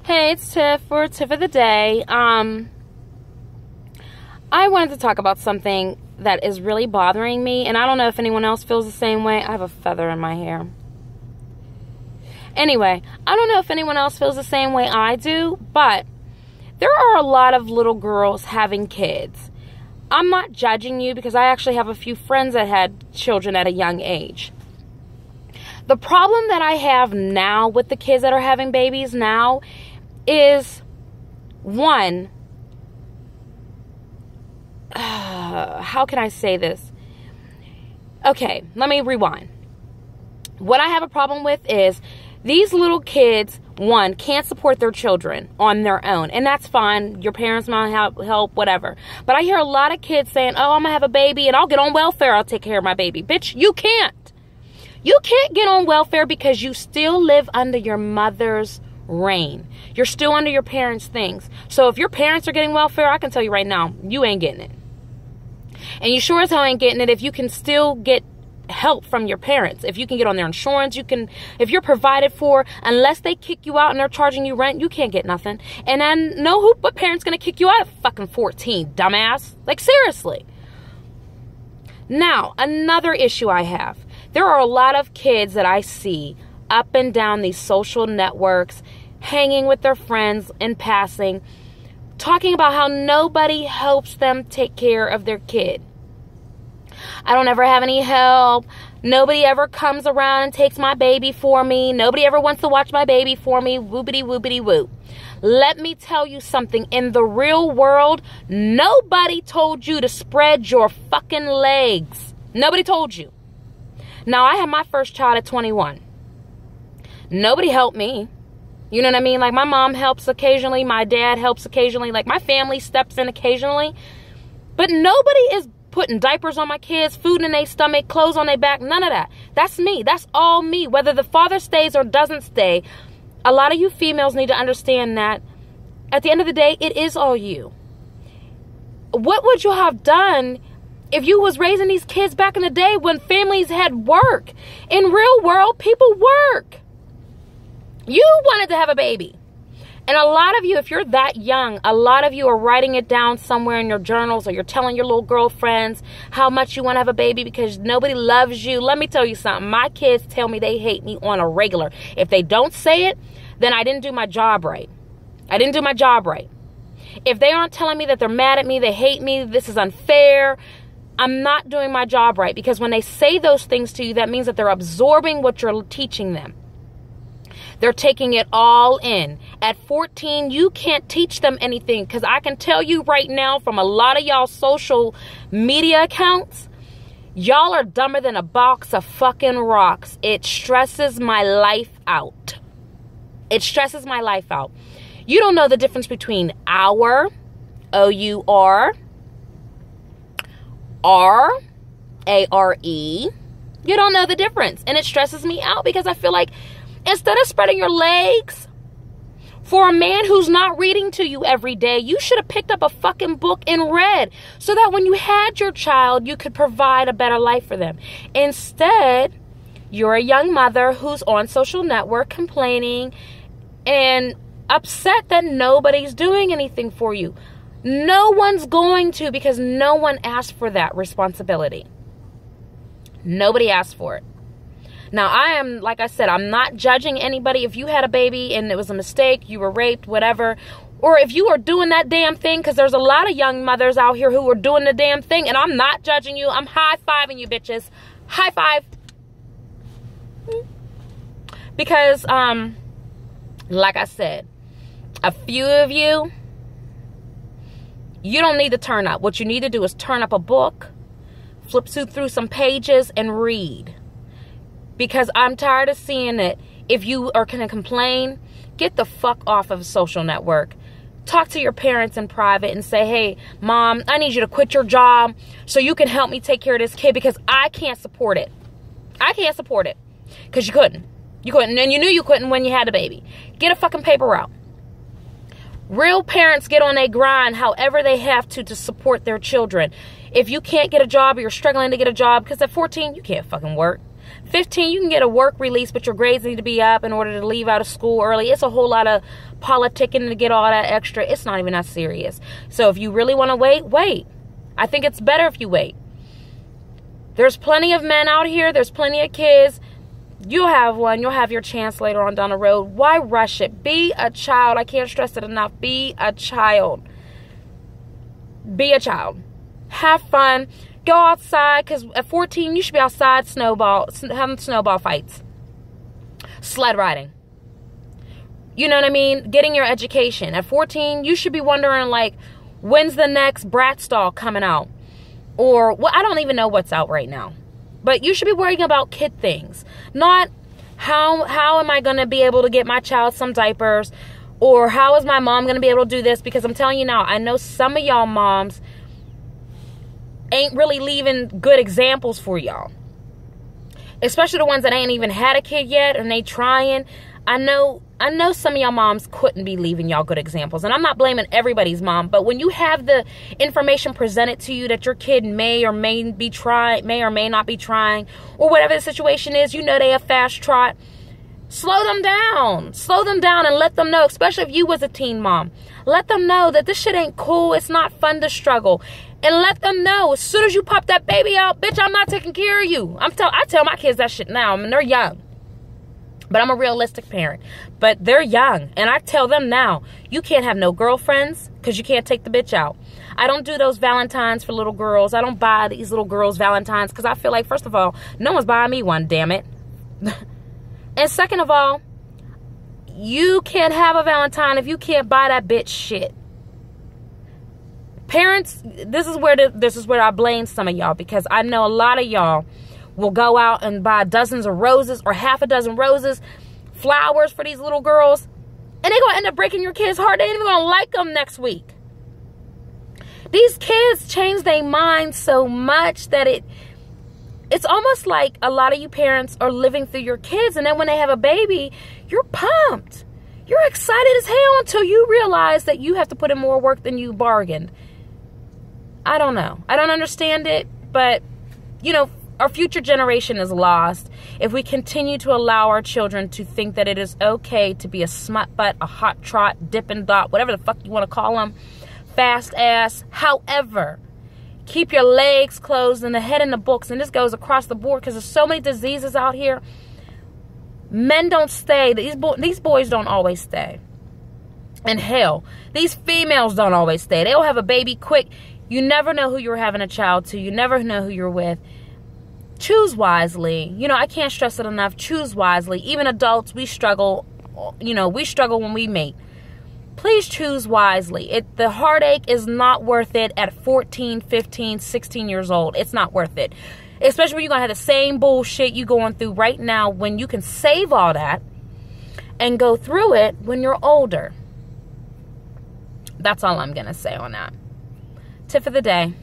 Hey, it's Tiff for Tiff of the Day. I wanted to talk about something that is really bothering me, and I don't know if anyone else feels the same way. I have a feather in my hair. Anyway, I don't know if anyone else feels the same way I do, but there are a lot of little girls having kids. I'm not judging you because I actually have a few friends that had children at a young age. The problem that I have now with the kids that are having babies now is, one, how can I say this? Okay, let me rewind. What I have a problem with is these little kids, one, can't support their children on their own. And that's fine. Your parents might help, whatever. But I hear a lot of kids saying, oh, I'm going to have a baby and I'll get on welfare. I'll take care of my baby. Bitch, you can't. You can't get on welfare because you still live under your mother's reign. You're still under your parents' things. So if your parents are getting welfare, I can tell you right now, you ain't getting it. And you sure as hell ain't getting it if you can still get help from your parents. If you can get on their insurance, you can, if you're provided for, unless they kick you out and they're charging you rent, you can't get nothing. And then what parent's gonna kick you out at fucking 14, dumbass? Like, seriously. Now, another issue I have. There are a lot of kids that I see up and down these social networks, hanging with their friends in passing, talking about how nobody helps them take care of their kid. I don't ever have any help. Nobody ever comes around and takes my baby for me. Nobody ever wants to watch my baby for me. Whoopity whoopity whoop. Let me tell you something. In the real world, nobody told you to spread your fucking legs. Nobody told you. Now, I had my first child at 21. Nobody helped me. You know what I mean? Like, my mom helps occasionally. My dad helps occasionally. Like, my family steps in occasionally. But nobody is putting diapers on my kids, food in their stomach, clothes on their back. None of that. That's me. That's all me. Whether the father stays or doesn't stay, a lot of you females need to understand that at the end of the day, it is all you. What would you have done if you was raising these kids back in the day when families had work? In real world, people work. You wanted to have a baby. And a lot of you, if you're that young, a lot of you are writing it down somewhere in your journals, or you're telling your little girlfriends how much you want to have a baby because nobody loves you. Let me tell you something. My kids tell me they hate me on a regular. If they don't say it, then I didn't do my job right. I didn't do my job right. If they aren't telling me that they're mad at me, they hate me, this is unfair, I'm not doing my job right. Because when they say those things to you, that means that they're absorbing what you're teaching them. They're taking it all in. At 14, you can't teach them anything, because I can tell you right now from a lot of y'all social media accounts, y'all are dumber than a box of fucking rocks. It stresses my life out. It stresses my life out. You don't know the difference between our, O-U-R, R-A-R-E. You don't know the difference. And it stresses me out because I feel like instead of spreading your legs for a man who's not reading to you every day, you should have picked up a fucking book and read so that when you had your child, you could provide a better life for them. Instead, you're a young mother who's on social network complaining and upset that nobody's doing anything for you. No one's going to, because no one asked for that responsibility. Nobody asked for it. Now, I am, like I said, I'm not judging anybody. If you had a baby and it was a mistake, you were raped, whatever, or if you are doing that damn thing, because there's a lot of young mothers out here who are doing the damn thing, and I'm not judging you. I'm high-fiving you, bitches. High five. Because, like I said, a few of you, you don't need to turn up. What you need to do is turn up a book, flip through some pages, and read. Because I'm tired of seeing it. If you are going to complain, get the fuck off of a social network. Talk to your parents in private and say, hey, Mom, I need you to quit your job so you can help me take care of this kid, because I can't support it. I can't support it. Because you couldn't. You couldn't. And you knew you couldn't when you had a baby. Get a fucking paper route. Real parents get on a grind however they have to support their children. If you can't get a job or you're struggling to get a job, because at 14, you can't fucking work. 15, you can get a work release, but your grades need to be up in order to leave out of school early. It's a whole lot of politicking to get all that extra. It's not even that serious. So if you really want to wait, wait. I think it's better if you wait. There's plenty of men out here. There's plenty of kids. You'll have one. You'll have your chance later on down the road. Why rush it? Be a child. I can't stress it enough. Be a child. Be a child. Have fun. Go outside, because at 14, you should be outside having snowball fights. Sled riding. You know what I mean? Getting your education. At 14, you should be wondering, like, when's the next Bratz doll coming out? Or, well, I don't even know what's out right now. But you should be worrying about kid things. Not how am I going to be able to get my child some diapers? Or how is my mom going to be able to do this? Because I'm telling you now, I know some of y'all moms ain't really leaving good examples for y'all. Especially the ones that ain't even had a kid yet and they trying. I know some of y'all moms couldn't be leaving y'all good examples. And I'm not blaming everybody's mom, but when you have the information presented to you that your kid may or may not be trying, or whatever the situation is, you know they have fast trot, slow them down. Slow them down and let them know, especially if you was a teen mom. Let them know that this shit ain't cool. It's not fun to struggle. And let them know, as soon as you pop that baby out, bitch, I'm not taking care of you. I tell my kids that shit now. I mean, they're young. But I'm a realistic parent. But they're young. And I tell them now, you can't have no girlfriends because you can't take the bitch out. I don't do those Valentines for little girls. I don't buy these little girls Valentines because I feel like, first of all, no one's buying me one, damn it. And second of all, you can't have a Valentine if you can't buy that bitch shit. Parents, this is where I blame some of y'all, because I know a lot of y'all will go out and buy dozens of roses or half a dozen roses, flowers for these little girls, and they're going to end up breaking your kids' heart. They ain't even going to like them next week. These kids change their minds so much that it's almost like a lot of you parents are living through your kids, and then when they have a baby, you're pumped. You're excited as hell until you realize that you have to put in more work than you bargained. I don't know. I don't understand it, but, you know, our future generation is lost if we continue to allow our children to think that it is okay to be a smut butt, a hot trot, dippin' dot, whatever the fuck you want to call them, fast ass. However, keep your legs closed and the head in the books, and this goes across the board because there's so many diseases out here. Men don't stay. These boys don't always stay. And hell, these females don't always stay. They'll have a baby quick. You never know who you're having a child to. You never know who you're with. Choose wisely. You know, I can't stress it enough. Choose wisely. Even adults, we struggle. You know, we struggle when we mate. Please choose wisely. The heartache is not worth it at 14, 15, 16 years old. It's not worth it. Especially when you're going to have the same bullshit you're going through right now, when you can save all that and go through it when you're older. That's all I'm going to say on that. Tip of the day.